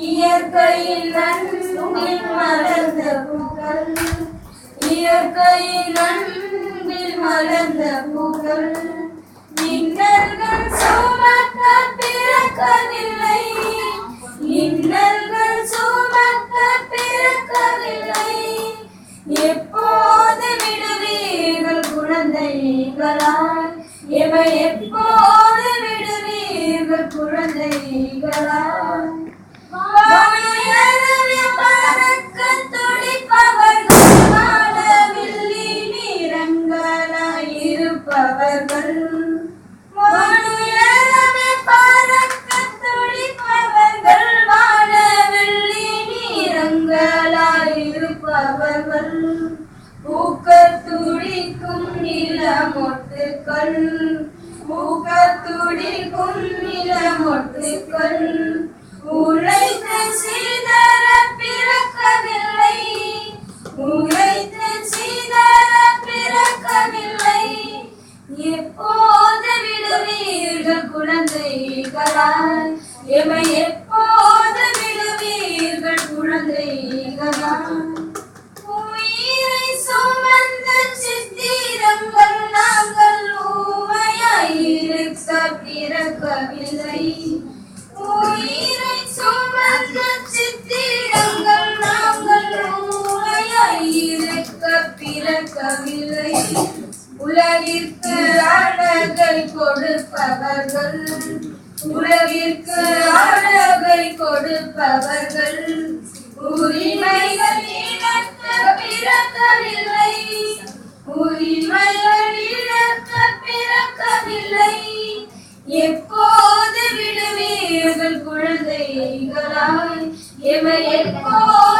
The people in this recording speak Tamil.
இயற்கையில் அன்பில் மலர்ந்த பூக்கள், இயற்கையில் அன்பில் மலர்ந்த பூக்கள், இன்னல்கள் சுமக்க பிறக்கவில்லை, இன்னல்கள் சுமக்க பிறக்கவில்லை. எப்போது விடுவீர்கள் குழந்தைகளாய், எமை எப்போது விடுவீர்கள் குழந்தைகளாய். பறக்க துடிப்பவர்கள், வானவில்லி நிறங்களாய் இருப்பவர்கள், பறக்க துடிப்பவர்கள், வானவில்லி நிறங்களாய் இருப்பவர்கள். பூக்கத் துடிக்கும் நிலமொட்டுக்கள், பூக்கத் துடிக்கும் நிலமொட்டுக்கள், உழைத்து சிதற பிறக்கவில்லை, உழைத்து சிதற பிறக்கவில்லை. எப்போது விடுவீர்கள் குழந்தைகளாய், எமை எப்போது விடுவீர்கள் குழந்தைகளாய். உயிரை சுமந்த சித்திரங்கள் நாங்கள் ஊமையாயிருக்க பிறக்கவில்லை, உயிரை சுமந்த சித்திரங்கள் நாங்கள் ஊமையாயிருக்க பிறக்கவில்லை. உலகிற்கு அழகை கொடுப்பவர்கள், உலகிற்கு அழகை கொடுப்பவர்கள், உரிமைகள் இழக்க பிறக்கவில்லை, உரிமைகள் இழக்க பிறக்கவில்லை. எப்போது விடுவீர்கள் குழந்தைகளாய், எமை எப்போது